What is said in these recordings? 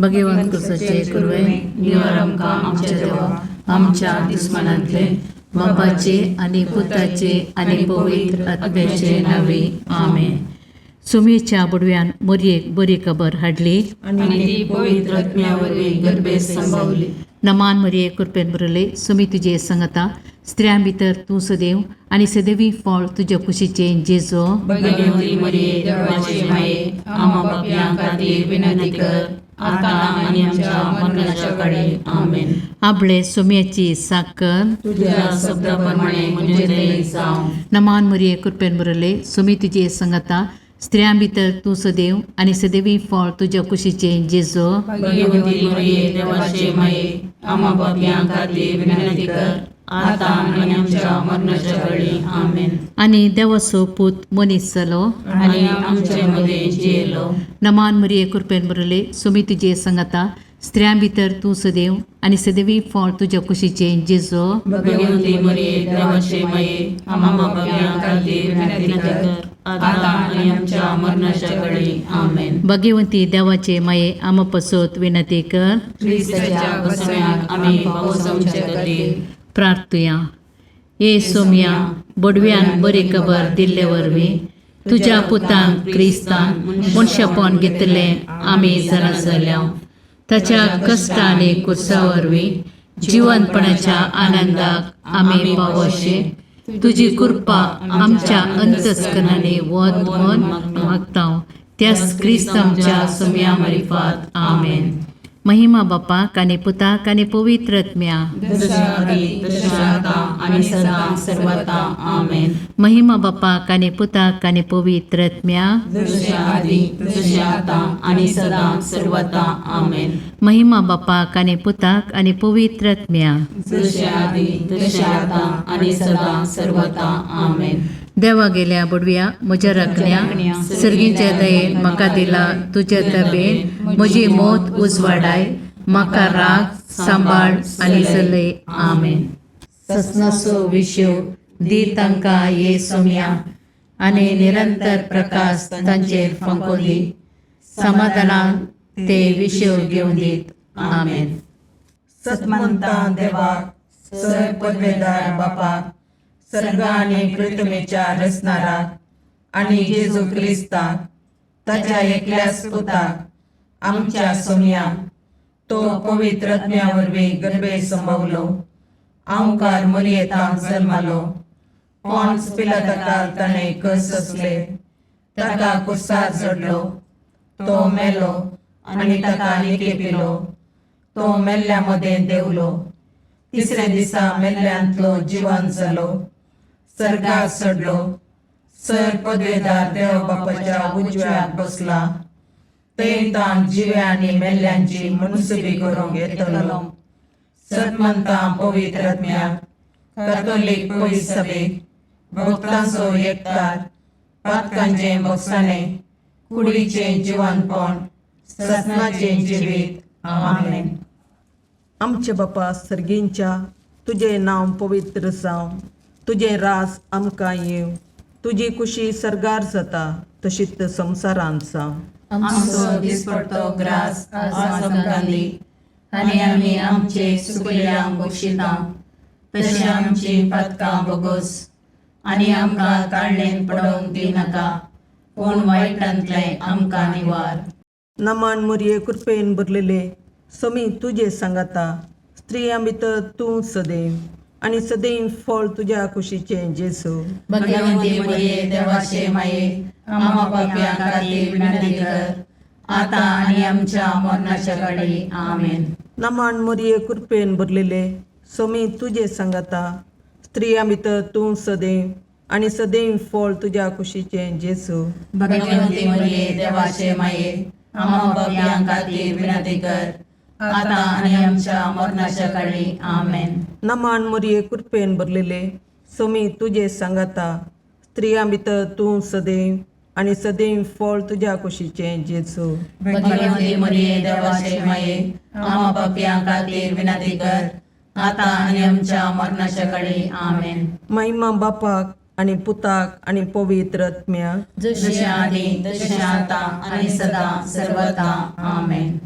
भगवंत सचे कुर्वे निवर आमकां आमच्या देवा आमच्या दुस्मनांतले बापाचे आनी पुताचे आनी पवित्र आत्म्याचे नावे आमेन. सुमेच्या बुडव्यान मोरयेक बरी खबर हाडली आनी ती पवित्र आत्म्यावरवीं गर्भेत संभवली. नमान मरिये कृपेन बरले सुमी तुजे संगता स्त्रियां भितर तूं सदैव आनी सदैवी फळ तुज्या कुशीचे जेजो. भगवंती मरिये देवाचे माये आम्हा पापयां खातीर विनंती कर आता आनी आमच्या मरणाच्या काळी आमेन. आपले सुम्याची साकर तुझ्या शब्दाप्रमाणे म्हणजे दये जावं. नमान मरिये कृपेन बरले सुमी तुजे संगता स्त्रियां भितर तूं सदैव आनी सदैवी फळ तुज्या कुशीचे जेजो. भगवंती मरिये देवाचे माये आम्हा पापयां खातीर विनंती कर आता आनी आमच्या मरणाच्या काळी आमेन. आनी देवाचो पूत मनीस जालो आनी आमचे मध्ये जियेलो. नमान मरिये कृपेन बरले सुमी तुजे संगता स्त्रियां भितर तूं सदैव आनी सदैवी फळ तुज्या कुशीचे जेजो. भगवंती मरिये देवाचे माये आम्हा पापयां खातीर विनंती कर आता आनी आमच्या मरणाच्या काळी आमेन. भगवंती देवाचे माये आम पसोत विनंती कर. ख्रिस्ताच्या बसण्याक आमी पावस आमचे खातीर प्रार्थुया. ये सोम्या बडव्यान बरी खबर दिल्ले वरवीं तुज्या पुतान क्रिस्तान मनशापण घेतलें आमी जाणा जाल्या. ताच्या कश्ट आनी कुर्सा वरवीं जिवंतपणाच्या आनंदाक आमी पावशे तुजी कृपा आमच्या अंतस्करणाने वत म्हूण मागता. त्याच क्रिस्त आमच्या सोम्या मार्फत आमेन. महिमा बापाक आनी पुताक आनी पवित्र आत्म्या जशा आदी तशा आता आनी सदां सर्वदा आमेन. महिमा बापाक आनी पुताक आनी पवित्र आत्म्या जशा आदी तशा आता आनी सदां सर्वदा आमेन. महिमा बापाक आनी पुताक आनी पवित्र आत्म्या जशा आदी तशा आता आनी सदां सर्वदा आमेन. देवा गेल्या बुडव्या म्हज्या राखण्या सर्गीच्या दयेन म्हाका दिला तुज्या तबेन म्हजी मोत उजवाडाय म्हाका राख सांबाळ आनी चलय आमेन. ससनाचो विशो दी तांकां ये सोम्या आनी निरंतर प्रकाश तांचेर फंकोन दी. समाधानान ते विशो घेवन दीत आमेन. सतमंता देवाक सर पदवेदार बापाक सर्ग आनी पृथ्वीच्या रचणाराक आनी जेजू क्रिस्ताक ताच्या एकल्याच पुताक आमच्या सोम्याक तो पवित्र आत्म्या वरवीं गर्भेत संभवलो. आमकार मरियेंत जल्मालो. पोंच पिलाताकाक ताणें कस सोंसले. ताका कुर्सार चडलो. तो मेलो आनी ताका निकेपिलो. तो मेल्ल्या मदें देवलो. तिसरे दिसा मेल्ल्यांतलो जिवंत जालो. सर्गाक चडलो. सर पदवेदार देव बापाच्या उजव्याक बसला. थंय ताण जिव्या आनी मेल्ल्यांची मनसुबी करूंक येतलो. सतमंतां पवित्र आत्म्याक कातोलीक पयस सभेक भक्तांचो एकठार पातकांचें बगसाणें कुडीचें जिवंतपण सतनाचें जिवीत आमेन. आमचे बापा सर्गींच्या तुझे नांव पवित्र जावं. तुझे रास आमकां येव. तुजी कुशी सर्गार जाता तशीच संवसारांत जावं. आमचो दिसपडटो ग्रास आज आमकां दी आनी आमी आमचे सुकल्यांक बक्षिता तशें आमची पातकां बोगोस आनी आमकां काळणेन पडोवंक दिनाका पूण वायटांतलें आमकां निवार. नमान मरिये कृपेन भरलेले समी तुजे सांगाता स्त्रियां भितर तूं सदैव आनी सदैव फळ तुज्या कुशीचें जेजू. भगवंती मरिये देवाचे माये आम्हा पापयां खातीर विनंती कर आता आनी आमच्या मरणाच्या काळी आमेन. नमान मरिये कृपेन भरलेले समी तुजे सांगाता स्त्रियां भितर तूं सदैव आनी सदैव फळ तुज्या कुशीचें जेजू. भगवंती मरिये देवाचे माये आम्हा पापयां खातीर विनंती कर आता आनी आमच्या मरणाच्या काळी आमेन. नमान मरिये कृपेन भरलेले समी तुजे सांगाता स्त्रियां भितर तूं सदैव आनी सदैव फळ तुज्या कुशीचें जेजू. भगवंती मरिये देवाचे माये आम्हा पापयां खातीर विनंती कर आता आनी आमच्या मरणाच्या काळी आमेन. महिमा बापाक आनी पुताक आनी पवित्र आत्म्याक जशें आदी तशें आता आनी सदां सर्वदा आमेन.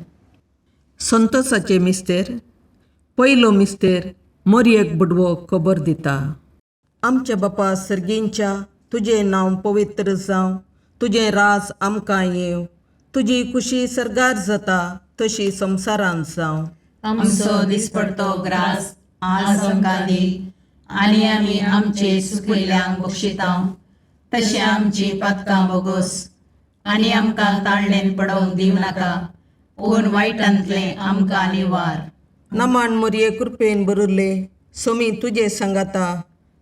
संतोसाचे मिस्तेर पयलो मिस्तेर मरयेक बुडवो खबर दिता. आमच्या बापा सर्गींच्या तुजें नांव पवित्र जावं, तुजें राज आमकां येवं, तुजी कुशी सरगार जाता तशी संवसारांत जावं. आमचो दिसपडतो ग्रास आज आमकां दी, आनी आमी आमचे सुकिल्ल्यांक बक्षितांव, तशें आमची पातकां बोगोस, आनी आमकां ताळणेन पडोवंक दिवं नाका, पूण वायटांतलें आमकां निवार. नमान मरये कृपेन बरिल्ले सोमी तुजे सांगाता,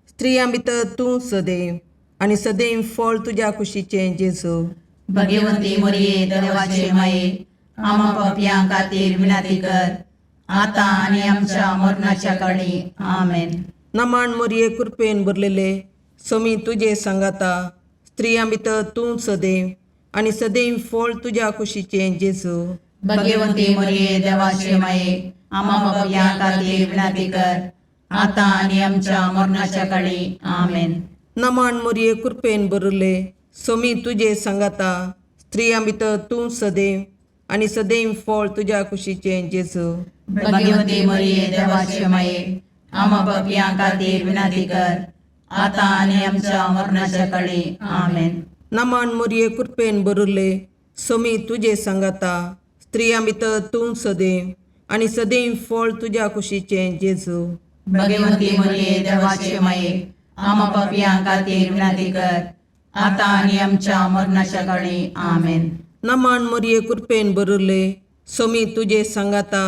स्त्रियां भितर तूं सदैव, आनी सदैव फळ तुज्या कुशीचें जेजू. भगवंती मरिये देवाचे माये, आमा पापयां खातीर विनाती कर, आतां आनी आमच्या मरणाच्या काळी. आमेन. नमान मरये कृपेन बरलेले सोमी तुजे सांगाता, स्त्रियां भितर तूं सदैव, आनी सदैव फळ तुज्या कुशीचें जेजू. भगवंती मरिये देवाचे माये, आमा पापयां खातीर विनाती कर, आतां आनी आमच्या मरणाच्या काळी. आमेन. नमान मरये कृपेन बरले सोमी तुजे सांगाता, स्त्रियां भितर तूं सदैव, आनी सदैव फळ तुज्या कुशीचें जेजू. भगवंती मरिये देवाचे माये, आमा पापयां खातीर विनाती कर, आतां आनी आमच्या मरणाच्या काळी. आमेन. नमान मरये कृपेन बरले सोमी तुजे सांगाता, स्त्रियां भितर तूं सदैव, आनी सदैव फळ तुज्या कुशीचें जेजू. भगवंती मरिये देवाचे माये, आमा पापयां खातीर विनाती कर, आतां आनी आमच्या मरणाच्या काळी. आमेन. नमान मरये कृपेन बरले सोमी तुजे सांगाता,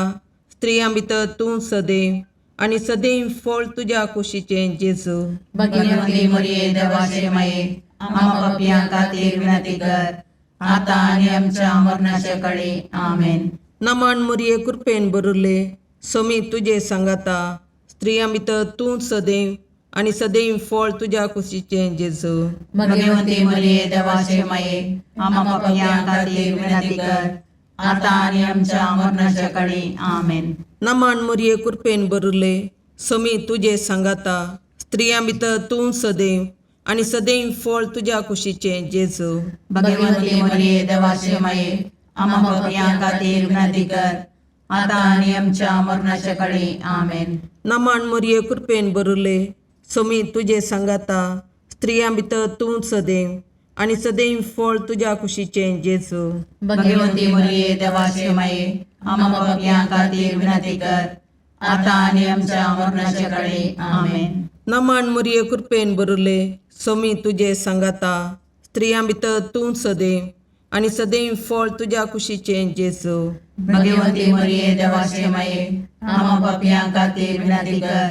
स्त्रियां भितर तूं सदैव, आनी सदैव फळ तुज्या कुशीचें जेजू. भगवंती मरिये देवाचे माये, आमा पापयां खातीर विनाती कर, आतां आनी आमच्या मरणाच्या काळी. आमेन. नमान मरये कृपेन बरले सोमी तुजे सांगाता, स्त्रियां भितर तूं सदैव, आनी सदैव फळ तुज्या कुशीचें जेजू. भगवंती मरिये देवाचे माये, आमा पापयां खातीर विनाती कर, आतां आनी आमच्या मरणाच्या काळी. आमेन. नमान मरये कृपेन बरले सोमी तुजे सांगाता, स्त्रियां भितर तूं सदैव, आनी सदैव फळ तुज्या कुशीचें जेजू. भगवंती मरिये देवाचे माये, आमा पापयां खातीर विनाती कर, आतां आनी आमच्या मरणाच्या काळी. आमेन. नमान मरये कृपेन बरले सोमी तुजे सांगाता, स्त्रियां भितर तूं सदैव, आनी सदैव फळ तुज्या कुशीचें जेजू. भगवंती मरिये देवाचे माये, आमा पापयां खातीर विनाती कर, आतां आनी आमच्या मरणाच्या काळी. आमेन. नमान मरये कृपेन बरले सोमी तुजे सांगाता, स्त्रियां भितर तूं सदैव, आनी सदैव फळ तुज्या कुशीचें जेजू. भगवंती मरिये देवाचे माये, आमा पापयां खातीर विनाती कर,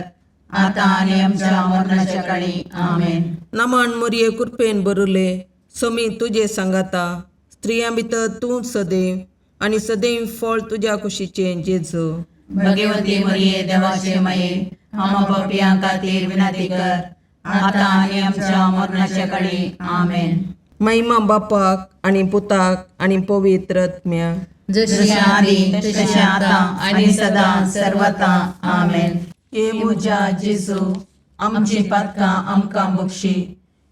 आतां आनी आमच्या मरणाच्या काळी. आमेन. नमान मरये कृपेन बरले सोमी तुजे सांगाता, स्त्रियां भितर तूं सदैव, आनी सदैव फळ तुज्या कुशीचें जेजू. भगवंती मरिये देवाचे माये, आमा पापयां खातीर विनाती कर, आतां आनी आमच्या मरणाच्या काळी. आमेन. महिमा बापाक आनी पुताक आनी पवित्र आत्म्याक, जशी आदी तशी आतां आनी सदां सर्वता. आमेन. हे म्हज्या जेजू, आमची पातकां आमकां बक्षी,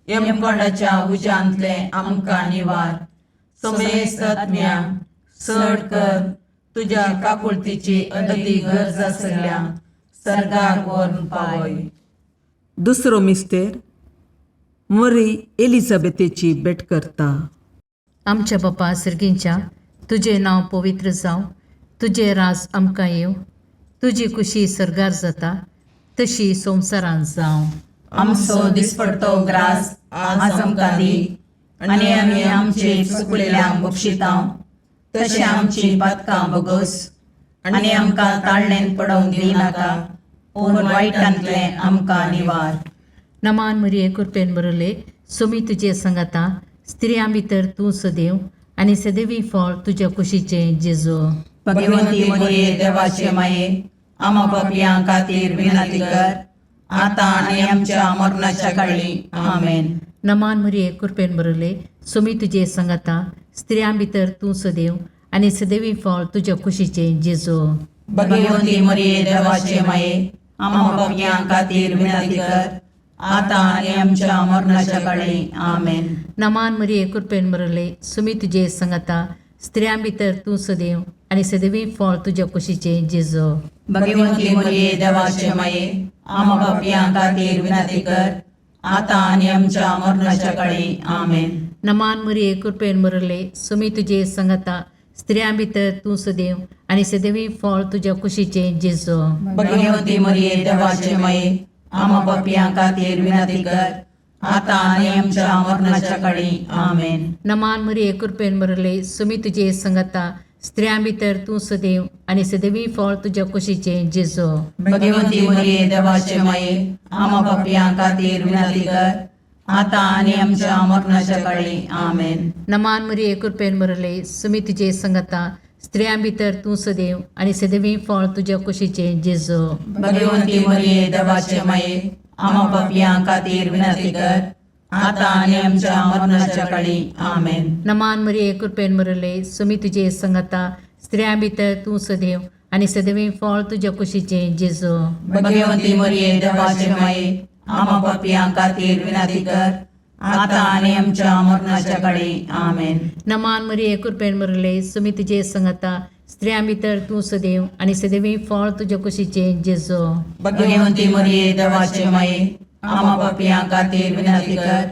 यमकोंडाच्या उज्यांतले आमकां निवार. समेस्त आत्म्याक चड कर, तुज्या काकुळतीची अदी गरज आसल्यां सर्गाक व्हरून पावय. दुसरो मिस्तेर मरी एलिझाबेथेची भेट करता. आमच्या बापा सर्गींच्या तुजें नांव पवित्र जावं, तुजें राज आमकां येवं, तुजी कुशी सरगार जाता तशी संवसारांत जावं. आमचो दिसपडतो ग्रास आज आमकां दी, आनी आमी आमचे चुकलेल्यांक बक्षितांव, तशें आमची पातकां बोगोस, आनी आमकां ताळणेन पडोवंक दिवं नाका, पूण वायटांतलें आमकां निवार. नमान मरये कृपेन बरले सोमी तुजे सांगाता, स्त्रियां भितर तूं सदैव, आनी सदैवी फळ तुज्या कुशीचें जेजू. भगवंती मरिये देवाचे माये, आमा पापयां खातीर विनाती कर, आतां आनी आमच्या मरणाच्या काळी. आमेन. नमान मरये कृपेन बरले सोमी तुजे सांगाता, स्त्रियां भितर तूं सदैव, आनी सदैवी फळ तुज्या कुशीचें जेजू. भगवंती मरिये देवाचे माये, आमा पापयां खातीर विनाती कर, आतां आनी आमच्या मरणाच्या काळी. आमेन. नमान मरये कृपेन बरले सोमी तुजे सांगाता, स्त्रियां भितर तूं सदैव, आणि सदैवी फळ तुझ्या कुशीचे जेजू. भगवंती मरिये देवाचे माये आम्हा पापियां खातीर विनंती कर आता आणि आमच्या मरणाच्या काळी आमेन. नमान मरिये कृपेन बरले सुमी तुझे संगता स्त्रियां भितर तू सदैव आणि सदैवी फळ तुझ्या कुशीचे जेजू. भगवंती मरिये देवाचे माये आम्हा पापियां खातीर विनंती कर आता आणि आमच्या मरणाच्या काळी आमेन. नमान मरिये कृपेन बरले सुमी तुझे संगता स्त्रियां भितर तू सदैव आणि सदैवी फळ तुझ्या कुशीचे जेजू. भगवंती मरिये देवाचे माये आम्हा पापियां खातीर विनंती कर आता आणि आमच्या मरणाच्या काळी आमेन. नमान मरिये कृपेन बरले सुमी तुझे संगता स्त्रियां भितर तू सदैव आणि सदैवी फळ तुझ्या कुशीचे जेजू. भगवंती मरिये देवाचे माये आम्हा पापियां खातीर विनंती कर आता आणि आमच्या मरणाच्या काळी आमेन. नमान मरिये कृपेन बरले सुमी तुझे संगता स्त्रियां भितर तू सदैव आणि सदैवी फळ तुझ्या कुशीचे जेजू. भगवंती मरिये देवाचे माये आम्हा पापियां खातीर विनंती कर आता आणि आमच्या मरणाच्या काळी आमेन. नमान मरिये कृपेन बरले सुमी तुझे संगता स्त्रियां भितर तू सदैव आणि सदैवी फळ तुझ्या कुशीचे जेजू. भगवंती मरिये देवाचे माये आम्हा पापियां खातीर विनंती कर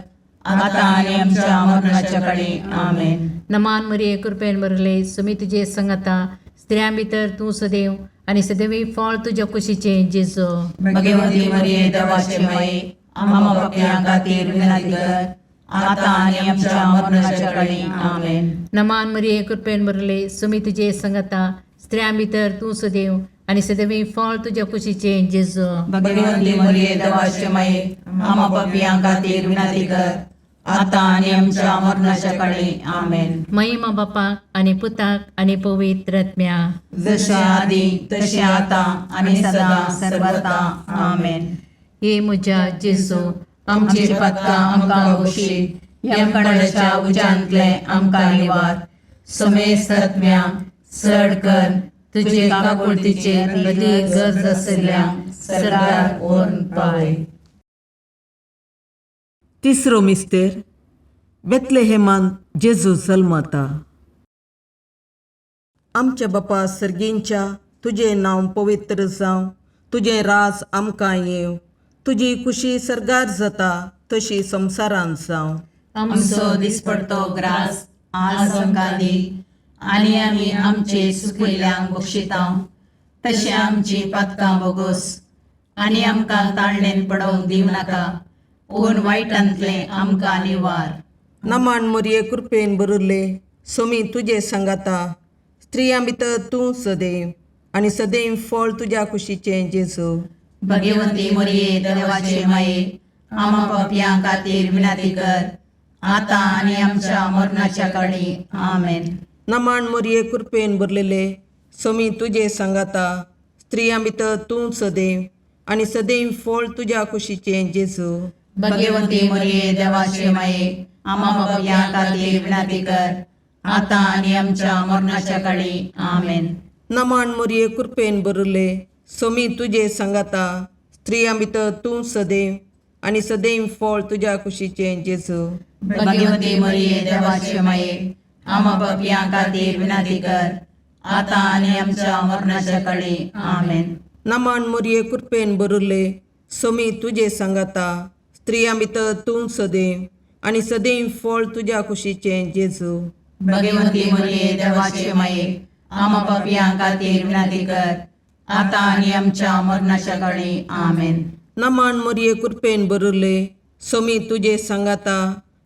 आता आणि आमच्या मरणाच्या काळी आमेन. नमान मरिये कृपेन बरले सुमी तुझे संगता स्त्रियां भितर तू सदैव आणि सदैवी फळ तुझ्या कुशीचे जेजू. भगवंती मरिये देवाचे माये आम्हा पापियां खातीर विनंती कर आता आणि आमच्या मरणाच्या काळी आमेन. नमान मरिये कृपेन बरले सुमी तुझे संगता स्त्रियां भितर तू सदैव आणि सदैवी फळ तुझ्या कुशीचे जेजू. भगवंती मरिये देवाचे माये आम्हा पापियां खातीर विनंती कर आता आणि आमच्या मरणाच्या काळी आमेन. महिमा बापाक आणि पुताक आणि पवित्र आत्म्या जसे आधी तसे आता आणि सदा सर्वदा आमेन. हे म्हज्या जेजू आमची पत्कां आमकां बक्षी यमकणाच्या उजांतले आमकां निवार. समेस्त आत्म्यांक चड कर तुजे काकुळतीचेर कधी गरज आसल्यांक सरकार व्हरून पावय. तिसरो मिस्तेर बेतलेहेमांत जेजू जल्मता. आमच्या बापा सर्गींच्या तुझे नांव पवित्र जावं, तुझे राज आमकां येव, तुजी खुशी सरगार जाता तशी संवसारांत जावं. आमचो दिसपडतो ग्रास आज आमकां दी आनी आमी आमचे सुकयल्यांक बक्षितांव. तशें आमची पथकां बोगोस आनी आमकां ताळणेन पडोवंक दिवं नाका पूण वायटांतले आमकां निवार. नमान मरिये कृपेन बरले सोमी तुझे संगाता स्त्रियां भितर तूं सदैव आणि सदैव फळ तुझ्या कुशीचे जेजू. भगवंती मरिये देवाचे माये आम्हा पापियां खातीर विनंती कर आता आनी आमच्या मरणाच्या काळी आमेन. नमान मरिये कृपेन बरलेले सोमी तुझे संगाता स्त्रियां भितर तूं सदैव आणि सदैव फळ तुझ्या कुशीचे जेजू. भगवंती मरिये देवाचे माये आम्हा पापियां खातीर विनंती कर आता आनी आमच्या मरणाच्या काळी आमेन. नमान मरिये कृपेन बरले सोमी तुझे संगाता स्त्रियां भितर तूं सदैव आणि सदैव फळ तुझ्या कुशीचे जेजू. भगवंती मरिये देवाचे माये आम्हा पापियां खातीर विनंती कर आता आनी आमच्या मरणाच्या काळी आमेन. नमान मरिये कृपेन बरले सोमी तुझे संगाता स्त्रियां भितर तूं सदैव आणि सदैव फळ तुझ्या कुशीचे जेजू. भगवंती मरिये देवाचे माये आम्हा पापियां खातीर विनंती कर आता आनी आमच्या मरणाच्या काळी आमेन. नमान मरिये कृपेन बरले सोमी तुझे संगाता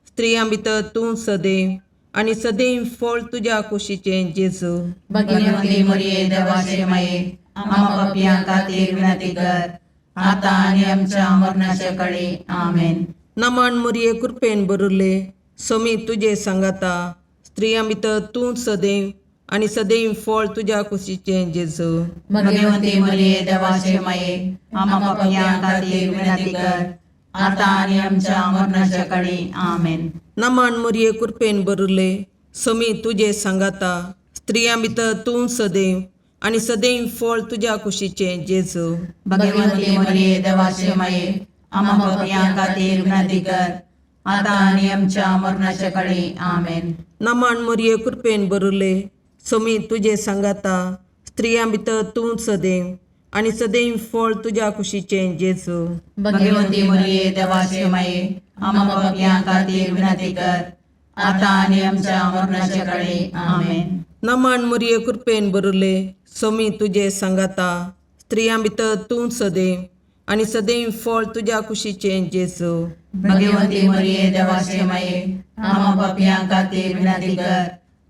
स्त्रियां भितर तूं सदैव आणि सदैव फळ तुझ्या कुशीचे जेजू. भगवंती मरिये देवाचे माये आम्हा पापियां खातीर विनंती कर आता आनी आमच्या मरणाच्या काळी आमेन. नमान मरिये कृपेन बरले सोमी तुझे संगाता स्त्रियां भितर तूं सदैव आणि सदैव फळ तुझ्या कुशीचे जेजू. भगवंती मरिये देवाचे माये आम्हा पापियां खातीर विनंती कर आता आनी आमच्या मरणाच्या काळी आमेन. नमान मरिये कृपेन बरले सोमी तुझे संगाता स्त्रियां भितर तूं सदैव आणि सदैव फळ तुझ्या कुशीचे जेजू. भगवंती मरिये देवाचे माये आम्हा पापियां खातीर विनंती कर आता आनी आमच्या मरणाच्या काळी आमेन. नमान मरिये कृपेन बरले सोमी तुझे सांगाता स्त्रियां भितर तूं सदैव आनी सदैव फळ तुज्या कुशीचे जेजू. भगवंती मरिये देवाचे माये आम्हा पापियां खातीर विनंती कर आता आणि आमच्या मरणाच्या काळी आमेन. नमन मुरये कृपेन बरले सोमी तुझे सांगाता स्त्रियां भितर तूं सदैव आनी सदैव फळ तुज्या कुशीचे जेजू. भगवंती मरिये देवाचे माये आम्हा पापियां खातीर विनंती कर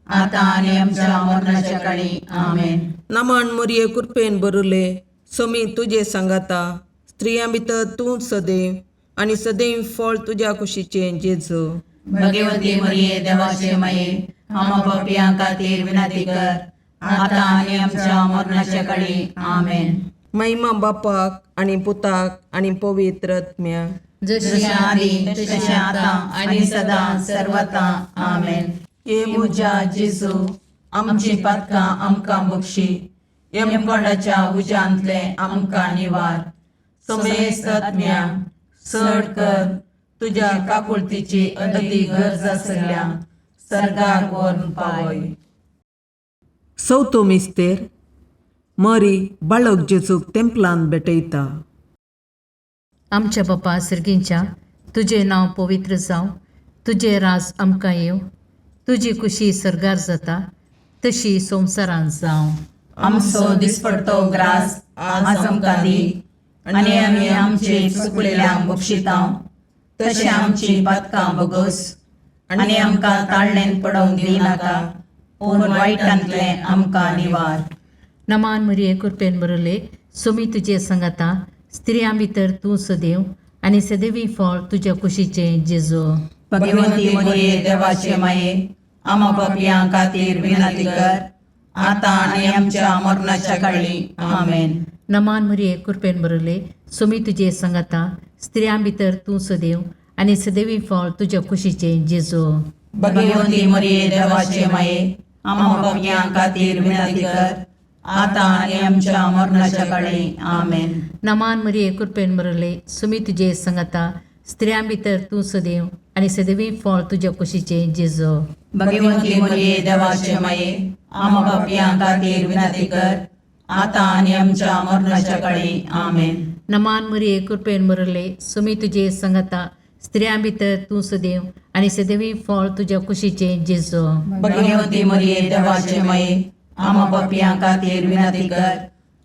आता आणि आमच्या मरणाच्या काळी आमेन. नमन मुरये कृपेन बरले सोमी तुझे सांगाता स्त्रियां भितर तूं सदैव आनी सदैव फळ तुज्या कुशीचे जेजू. भगवंती मरिये देवाचे माये आम्हा पापियां खातीर विनंती कर आता आणि आमच्या मरणाच्या काळी आमेन. महिमा बापाक आनी पुताक आनी पवित्र आत्म्याक, जशी आदी तशी आता आणि सदा सर्वता आमेन. ये मुजा जेजू आमची पातकां आमकां बक्षी, यमकोंडाच्या उज्यांतले आमकां निवार. समेस्त आत्म्या चड कर तुज्या काकुळतीची अदी गरज आसल्या सर्गाक व्हरून पावय. चवथो मिस्तेर मरी बाळक जेजूक तेंपलान भेटयता. आमच्या बापा सर्गींच्या तुझे नांव पवित्र जावं, तुझे राज आमकां येव, तुजी कुशी सरगार जाता तशी संवसारांत जावं. आमचो दिसपडतो ग्रास आज आमकां दी आनी आमी आमचे चुकलेल्यांक बक्षितांव, तशें आमची पातकां बोगोस आनी आमकां ताळणेन पडोवंक दिनाका, पूण वायटांतले आमकां निवार. नमान मरिये कृपेन बरले सोमी तुजे सांगाता स्त्रियां भितर तूं सदैव आनी सदैवी फळ तुज्या कुशीचे जेजू. भगवंती मरिये देवाचे माये आम्हा पापियां खातीर विनंती कर आता आणि आमच्या मरणाच्या काळी आमेन. नमान मरिये कृपेन बरले सोमी तुजे सांगाता स्त्रियां भितर तूं सदैव आनी सदैवी फळ तुज्या कुशीचे जेजू. भगवंती मरिये देवाचे माये आम्हा पापियां खातीर विनंती कर आता आणि आमच्या मरणाच्या काळी आमेन. नमान मरिये कृपेन बरले सोमी तुजे सांगाता स्त्रियां भितर तूं सदैव आनी सदैवी फळ तुज्या कुशीचे जेजू. भगवंती मरिये देवाचे माये आम्हा पापियां खातीर विनंती कर आता आणि आमच्या मरणाच्या काळी आमेन. नमान मरिये कृपेन बरले सोमी तुजे सांगाता स्त्रियां भितर तूं सदैव आनी सदैवी फळ तुज्या कुशीचे जेजू. भगवंती मरिये देवाचे माये आम्हा पापियां खातीर विनंती कर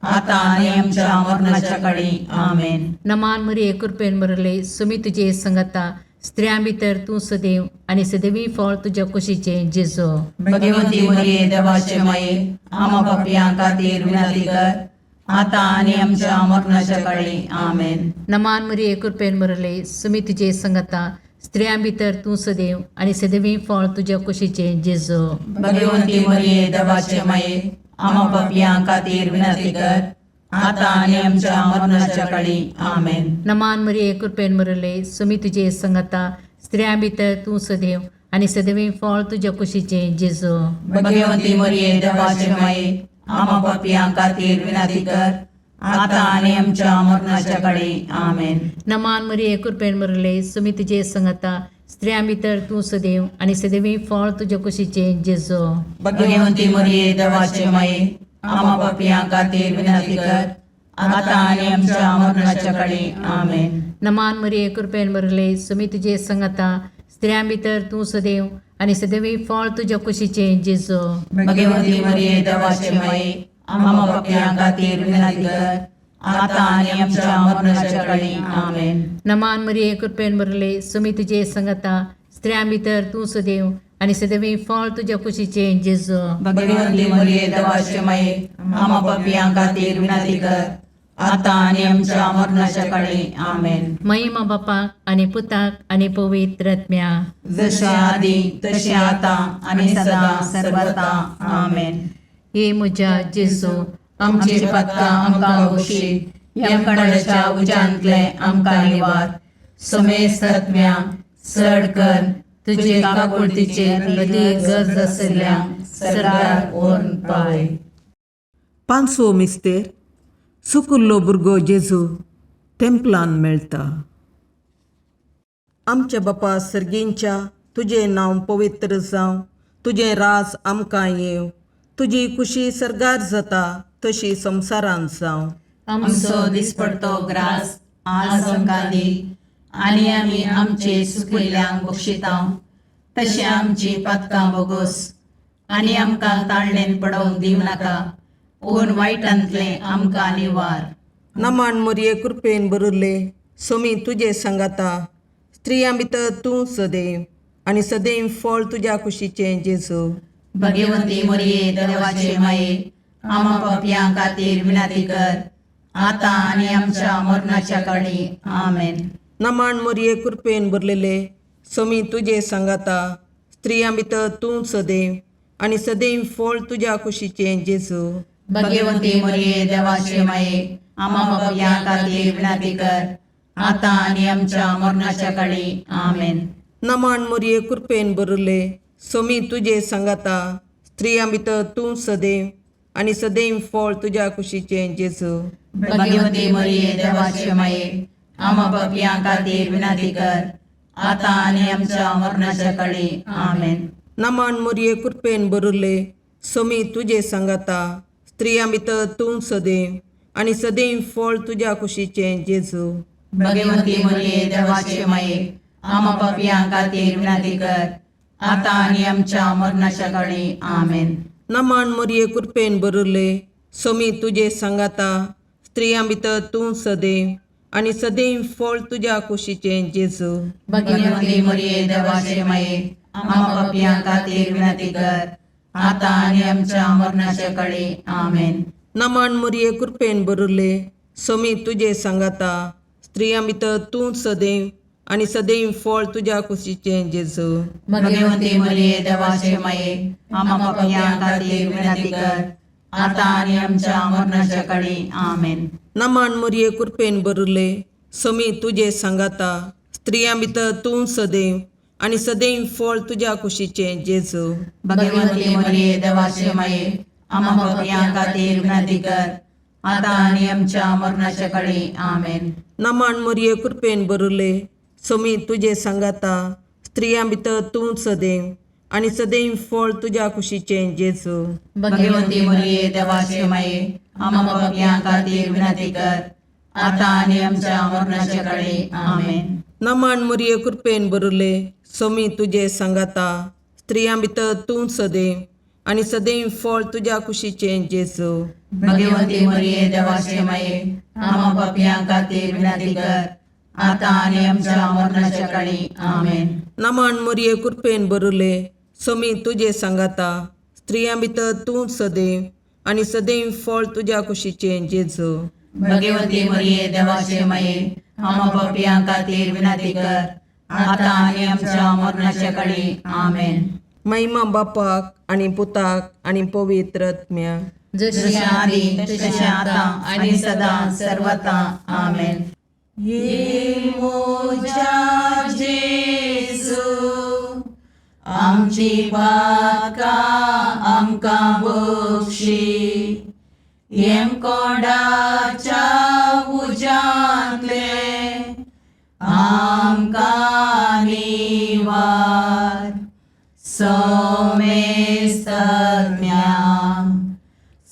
आता आणि आमच्या मरणाच्या काळी आमेन. नमान मरिये कृपेन बरले सोमी तुजे सांगाता स्त्रियां भितर तूं सदैव आनी सदैवी फळ तुज्या कुशीचे जेजू. भगवंती मरिये देवाचे माये आम्हा पापियां खातीर विनंती कर आता आणि आमच्या मरणाच्या काळी आमेन. नमान मरिये कृपेन बरले सोमी तुजे सांगाता स्त्रियां भितर तूं सदैव आनी सदैवी फळ तुज्या कुशीचे जेजू. भगवंती मरिये देवाचे माये आम्हा पापियां खातीर विनंती कर आता आणि आमच्या मरणाच्या काळी आमेन. नमान मरिये कृपेन बरले सोमी तुजे सांगाता स्त्रियां भितर तूं सदैव आनी सदैवी फळ तुज्या कुशीचे जेजू. भगवंती मरिये देवाचे माये आम्हा पापियां खातीर विनंती कर आता आणि आमच्या मरणाच्या काळी आमेन. नमान मरिये कृपेन बरले सोमी तुजे सांगाता स्त्रियां भितर तूं सदैव आनी सदैवी फळ तुज्या कुशीचे जेजू. भगवंती मरिये देवाचे माये आम्हा पापियां खातीर विनंती कर आता आणि आमच्या मरणाच्या काळी आमेन. नमान मरिये कृपेन बरले सोमी तुजे सांगाता स्त्रियां भितर तूं सदैव आनी सदैवी फळ तुज्या कुशीचे जेजू. भगवंती मरिये देवाचे माये आम्हा पापियां खातीर विनंती कर आता आणि आमच्या मरणाच्या काळी आमेन. नमान मरिये कृपेन बरले सोमी तुजे सांगाता स्त्रियां भितर तूं सदैव आनी सदैवी फळ तुज्या कुशीचे जेजू. भगवंती मरिये देवाचे माये आम्हा पापियां खातीर विनंती कर आता आणि आमच्या मरणाच्या काळी आमेन. महिमा बापाक आनी पुताक आनी पवित्र आत्म्याक, जशे आदी तशे आता आणि सदा सर्वता आमेन. हे म्हज्या जेजू आमची पातकां आमकां बक्षी, यमकणाच्या उज्यांतले आमकां निवार. समेस्त आत्म्या चड कर तुजे काकुळतीचे अदीक गरज आसल्यांक सर्गार व्हरून पावय. पांचवो मिस्तेर सुकुल्लो भुरगो जेजू तेंपलान मेळटा. आमच्या बापा सर्गींच्या तुजें नांव पवित्र जावं, तुजें राज आमकां येव, तुजी कुशी सरगार जाता तशी संवसारांत जावं. आमचो दिसपडतो ग्रास आज आमकां दी, आनी आमी आमचे सुकिल्ल्यांक बक्षितांव. तशें आमची पातकां बोगोस, आनी आमकां ताळणेन पडोवंक दिवं नाका, पूण वायटांतलें आमकां निवार. नमान मोरये कृपेन बरिल्ले, सोमी तुजे सांगाता, स्त्रियां भितर तूं सदैव, आनी सदैव फळ तुज्या कुशीचें जेजू. भगवंती मोरये देवाचे माये, आमा पापयां खातीर विनाती कर, आतां आनी आमच्या मरणाच्या काळी. आमेन. नमान मोरये कृपेन बरलेले, सोमी तुजे सांगाता, स्त्रियां भितर तूं सदैव, आनी सदैव फळ तुज्या कुशीचें जेजू. भगवंती मोरये देवाचे माये, आमा पापयां खातीर विनाती कर, आतां आनी आमच्या मरणाच्या काळी. आमेन. नमान मोरये कृपेन बरले, सोमी तुजे सांगाता, स्त्रियां भितर तूं सदैव, आनी सदैव फळ तुज्या कुशीचें जेजू. भगवंती मोरये देवाचे माये, आमा पापयां खातीर विनाती कर, आतां आनी आमच्या मरणाच्या काळी. आमेन. नमान मोरये कृपेन बरले, सोमी तुजे सांगाता, स्त्रियां भितर तूं सदैव, आनी सदैव फळ तुज्या कुशीचें जेजू. भगवंती मोरये देवाचे माये, आमा पापयां खातीर विनाती कर, आतां आनी आमच्या मरणाच्या काळी. आमेन. नमान मोरये कृपेन बरले, सोमी तुजे सांगाता, स्त्रियां भितर तूं सदैव, आनी सदैव फळ तुज्या कुशीचें जेजू. भगवंती मोरये देवाचे माये, आमा पापयां खातीर विनाती कर, आतां आनी आमच्या मरणाच्या काळी. आमेन. नमान मोरये कृपेन बरले, सोमी तुजे सांगाता, स्त्रियां भितर तूं सदैव, आनी सदैव फळ तुज्या कुशीचें जेजू. भगवंती मोरये देवाचे माये, आमा पापयां खातीर विनाती कर, आतां आनी आमच्या मरणाच्या काळी. आमेन. नमान मोरये कृपेन बरले, सोमी तुजे सांगाता, स्त्रियां भितर तूं सदैव, आनी सदैव फळ तुज्या कुशीचें जेजू. भगवंती मोरये देवाचे माये, आमा पापयां खातीर विनाती कर, आतां आनी आमच्या मरणाच्या काळी. आमेन. नमान मोरये कृपेन बरले, सोमी तुजे सांगाता, स्त्रियां भितर तूं सदैव, आनी सदैव फळ तुज्या कुशीचें जेजू. भगवंती मोरये देवाचे माये, आमा पापयां खातीर विनाती कर, आतां आनी आमच्या मरणाच्या काळी. आमेन. नमान मोरये कृपेन बरले, सोमी तुजे सांगाता, स्त्रियां भितर तूं सदैव, आनी सदैव फळ तुज्या कुशीचें जेजू. भगवंती मोरये देवाचे माये, आमा पापयां खातीर विनाती कर, आतां आनी आमच्या मरणाच्या काळी. आमेन. नमान मोरये कृपेन बरले, सोमी तुजे सांगाता, स्त्रियां भितर तूं सदैव, आनी सदैव फळ तुज्या कुशीचें जेजू. भगवंती मोरये देवाचे माये, आमा पापयां खातीर विनाती कर, आतां आनी आमच्या मरणाच्या काळी. आमेन. महिमा बापाक आनी पुताक आनी पवित्र आत्म्याक, जशें आदी तशें आतां आनी सदां सर्वता. आमेन. ये मोजा जेजू, आमची पातकां आमकां बक्षी, येम कोणाच्या उजांतले आमकां निवार. सोमेस्त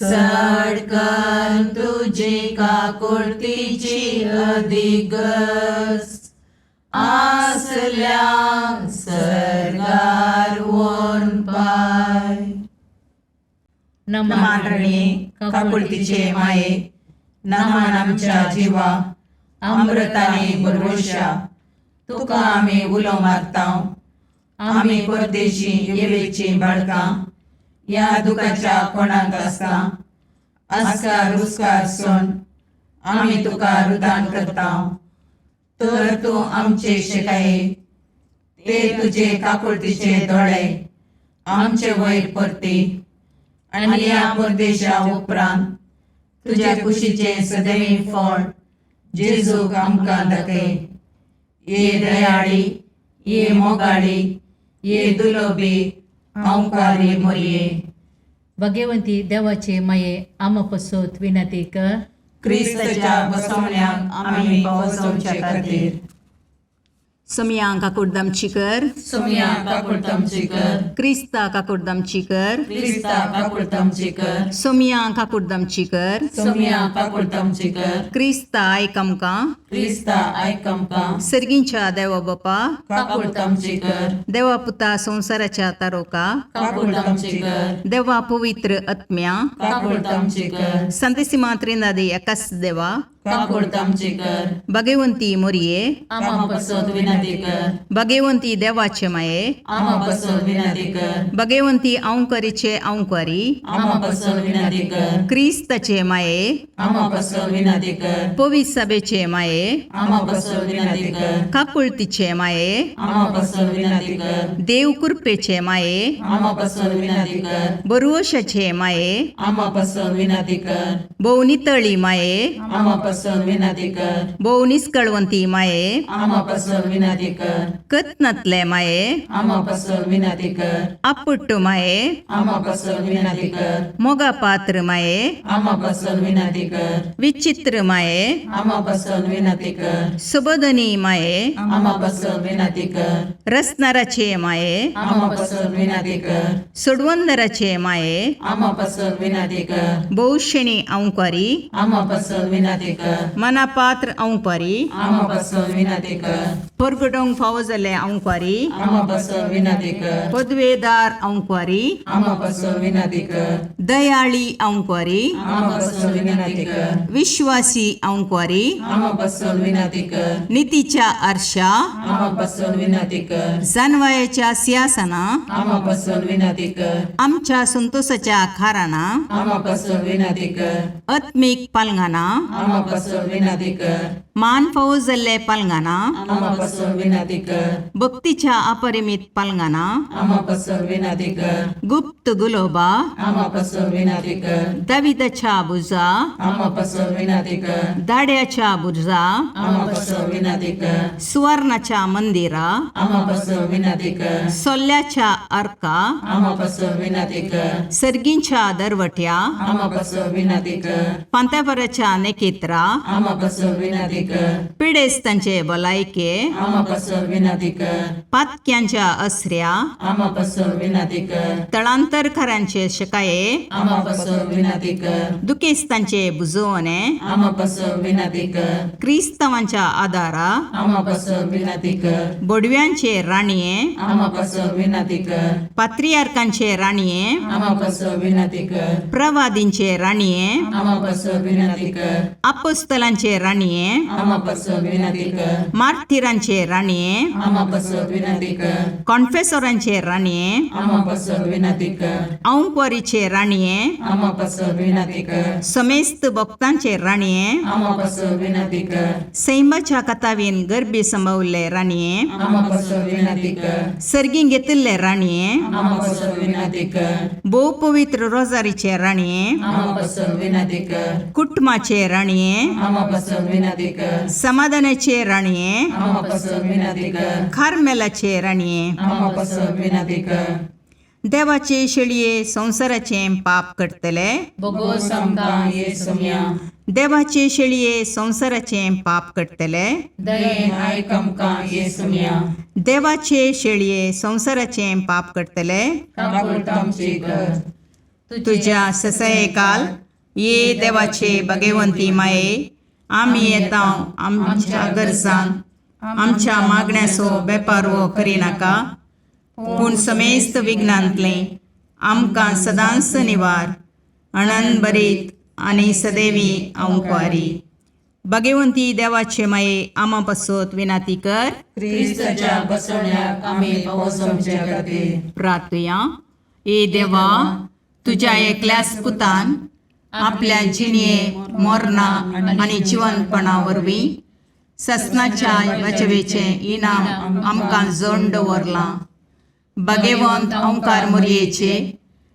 सडकन तुजी काकुळतीची अधिगस, आसल्या सरगार वोन पाय. नमान रणे काकुळतीचे माये, नमान आमच्या जिवा, अमृताने भरवशा, तुका आमी उलो मारतांव. आमी परदेशी येवेची बाळकां, या दुखाच्या कोणाक आसता, आस्कार उस्कार सोन आमी तुका रुदान करतांव. तर तूं आमचे शिकाये, ते तुजे काकुळतीचे दोळे आमचे वयर परती, आनी या परदेशा उपरांत तुज्या कुशीचे सदैव फळ जेजूक आमकां दाखय. ये दयाळी, ये मोगाळी, ये दुलोबी, अवकारी मोरये. भगवंती देवाचे माये, आमा पसोत विनंती कर. क्रिस्ताच्या बसवण्याक आमी पावसोवचे खातीर सोमिया काकुर्दमचीकर, सोमिया काकुर्दमचीकर, क्रिस्ता काकुर्दमचीकर, क्रिस्ता काकुर्दमचीकर, सोमिया काकुर्दमचीकर, सोमिया काकुर्दमचीकर, क्रिस्ता आयकमका, क्रिस्ता आयकमका, सर्गींच्या देवा बापा, काकुर्दमचीकर, देवा पुता संसाराच्या तारोका, काकुर्दमचीकर, देवा पवित्र आत्म्या, काकुर्दमचीकर, संतसिमा त्रिनादी एकाच देवा, काकुर्दमचीकर, भगवंती मोरये, आमा पसोद विनंती कर, भगवंती देवाचे माये, आमा पसोद विनंती कर, भगवंती औंकरीचे औंकारी, आमा पसोद विनंती कर, क्रिस्ताचे माये, आमा पसोद विनंती कर, पवित्र सभेचे माये, आमा पसोद विनंती कर, काकुळतीचे माये, आमा पसोद विनंती कर, देव कृपेचे माये, आमा पसोद विनंती कर, बरुवशाचे माये, आमा पसोद विनंती कर, भोवनितळी माये, आमा पसोद विनंती कर, भोवनिस्कळवंती माये, आमा पसोद विनंती कर, कतनातले माये, आमा पसोद विनंती कर, अपुट्टू माये, आमा पसोद विनंती कर, मोगा पात्र माये, आमा पसोद विनंती कर, विचित्र माये, आमा पसोद विनंती कर, सुबोधनी माये, आमा पसोद विनंती कर, रसनाराचे माये, आमा पसोद विनंती कर, सुडवंदराचे माये, आमा पसोद विनंती कर, बहुशणी औंकारी, आमा पसोद विनंती कर, मनापात्र औंकारी, आमा पसोद विनंती कर, परगडोंग फावो जाल्ले औंकारी, आमा पसोद विनंती कर, पदवेदार औंकारी, आमा पसोद विनंती कर, दयाळी औंकारी, आमा पसोद विनंती कर, विश्वासी औंकारी, आमा पसोद विनंती कर, नीतीच्या आरशा, आमा पसोद विनंती कर, जानवायाच्या सिंहासना, आमा पसोद विनंती कर, आमच्या संतोषाच्या खाराना, आमा पसोद विनंती कर, आत्मिक पालंगाना, आमा पसोद विनंती कर, मान फावो जाल्ले पालंगाना, आमा पसोद विनंती कर, भक्तीच्या अपरिमित पालंगाना, आमा पसोद विनंती कर, गुप्त गुलोबा, आमा पसोद विनंती कर, दाविदाच्या बुजा, आमा पसोद विनंती कर, दाड्याच्या बुजा, आमा पसोद विनंती कर, सुवर्णाच्या मंदिरा, आमा पसोद विनंती कर, सोल्ल्याच्या अर्का, आमा पसोद विनंती कर, सर्गींच्या दरवट्या, आमा पसोद विनंती कर, पांत्यापराच्या नेकेत्रा, आमा पसोद विनंती कर, पिडेस्तांचे भलायके, आमा पसोद विनंती कर, पातक्यांच्या अस्र्या, आमा पसोद विनंती कर, तळांतरकारांचे शकाये, आमा पसोद विनंती कर, दुखेस्तांचे बुजवणे, आमा पसोद विनंती कर, क्रिस्तवांच्या आदारा, आमा पसोद विनंती कर, बोडव्यांचे राणीये, आमा पसोद विनंती कर, पात्रियार्कांचे राणीये, आमा पसोद विनंती कर, प्रवादींचे राणीये, आमा पसोद विनंती कर, अपोस्तलांचे राणीये, आमा पसोद विनंती कर, मार्थिरांचे राणीये, आमा पसोद विनंती कर, कॉन्फेसोरांचे राणीये, आमा पसोद विनंती कर, औंकवारीचे राणीये, आमा पसोद विनंती कर, समेस्त भक्तांचे राणीये, आमा पसोद विनंती कर, सैमाच्या कथावीन गर्भी संभवले राणीये, आमा पसोद विनंती कर, सर्गीं घेतिल्ले राणीये, आमा पसोद विनंती कर, भोव पवित्र रोजारीचे राणीये, आमा पसोद विनंती कर, कुटुंबाचे राणीये, आमा पसोद विनंती कर, समाधानाचे राणीये, आमा पसोद विनंती कर, खारमेलाचे राणीये, आमा पसोद विनंती कर, देवाचे शेळये संसाराचे पाप करतले, बोगोस आमकां येसुम्या, देवाचे शेळये संसाराचे पाप करतले, दयेन आयक आमकां येसुम्या, देवाचे शेळये संसाराचे पाप करतले, काकुळतामची कर, तुझ्या ससये काल ये देवाचे भगवंती माये, आम्ही येता आमच्या गरजांक आमच्या मागण्याचो बेपारवो करिनाका, पूण समेस्त विघ्नांतले आमकां सदांच निवार, आनंद बरीत आनी सदैवी औंकवारी. भगवंती देवाचे माये आमा पासत विनाती कर. क्रिस्ताच्या बसवण्याक आमी पावसोमचे खातीर प्रार्थया. ए देवा, तुझ्या एकल्याच पुतान आपल्या जिणये मोरणा आनी जिवंतपणा वरवीं ससनाच्या वाचवेचे इनाम आमकां जोडून दवरलां. भगवंत ओंकार मोरयेचे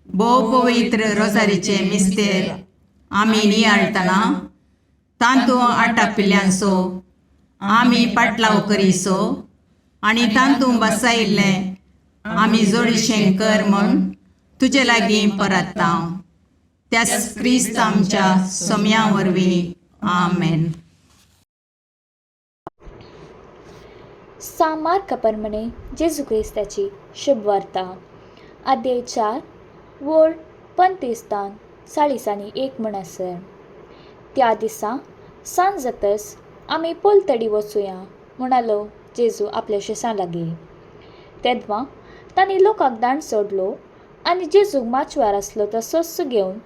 भोव पवित्र रोजारीचे मिस्तेर आमी नियाळतना तांतूं आटापिल्ल्यांचो आमी पाटलाव करिसो आनी तांतूं बसायिल्लें आमी जोडीशें कर म्हूण तुजे लागीं परतता. त्याच क्रिस्त आमच्या सोम्या वरवीं. आमेन. सामार्कप्रमाणे जेजू ख्रिस्ताची शुभवार्ता अध्याय 4 वोळ 35-40 म्हणसर. त्या दिसा सांज जातच आमी पोलतडी वचुया म्हणालो जेजू आपल्या शिसां लागीं. तेदवा तांणी लोकांक दांड सोडलो आनी जेजूक माचवार आसलो तो सोस्स घेवन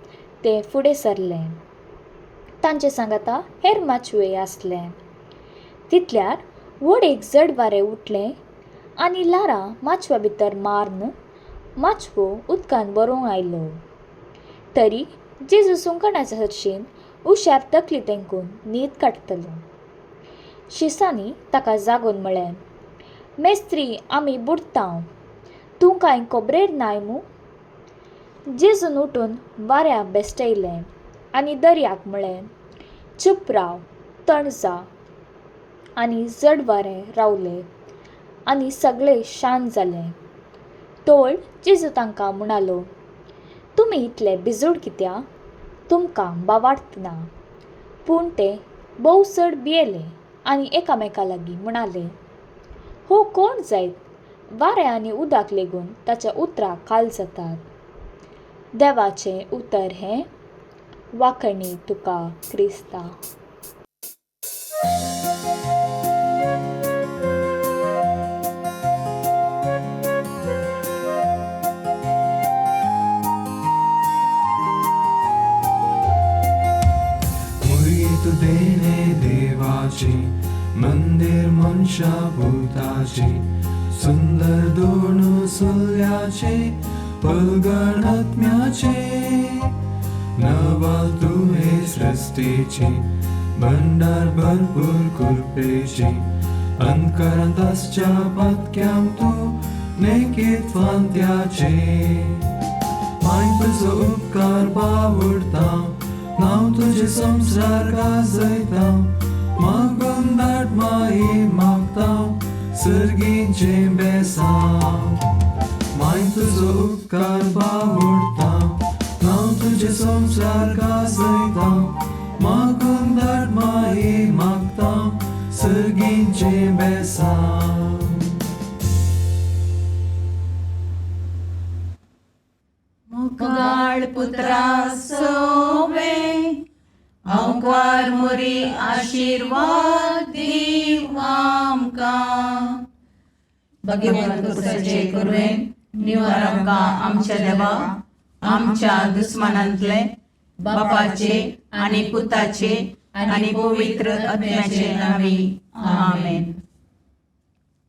ते फुडें सरले. तांचे सांगाता हेर माचवे आसले. तितल्यार व्हड एक जड वारें उठलें आनी लारां माचवा भितर मारून माचवो उदकान बरोवंक आयलो. तरी जेजू सुंकणाच्या हरशीन हुशार तकली तेंकून न्हीद काडटलो. शिसांनी ताका जागोवन म्हळें, मेस्त्री आमी बुडटांव, तूं कांय खबरेर नाय मू? जेजून उठून वाऱ्याक बेश्टयलें आनी दर्याक म्हळें, चूप राव, तण जा. आनी जड वारें रावलें आनी सगळें शांत जालें. तोळ जेजू तांकां म्हणालो, तुमी इतले बिजोड कित्या? तुमकां बावार्तना. पूण ते भोव चड भियेले आनी एकामेका लागीं म्हणाले, हो कोण जायत? वारें आनी उदक लेगून ताच्या उतराक खाल जातात. देवाचें उतर हें. वाखणी तुका क्रिस्ता. देणे देवाचे मंदिर मनशा भूताचे सुंदर दोन सुल्याचे पलगण आत्म्याचे नवाल तुहे सृष्टीचे भंडार भरपूर कृपेचे अंतकरंताच्या पत्क्याम तू नेकीत फांत्याचे माय तुजो उपकार बावडता नाव तुझे संसार गाजयता मागून दाट माये मागता सर्गीचे बेसांव माय तुजो उपकार बावडता नाव तुझे संसार गाजयता मागून दाट माये मागता सर्गीचे बेसांव. मुगाळ पुत्रा सोवे अवकार मोरी आशीर्वाद दीव आमकां. भगवंत पुत्रचे करुवेन निवार आमकां आमच्या देवा आमच्या दुस्मनांतले बापाचे आनी पुताचे आनी पवित्र आत्म्याचे नांवी. आमेन.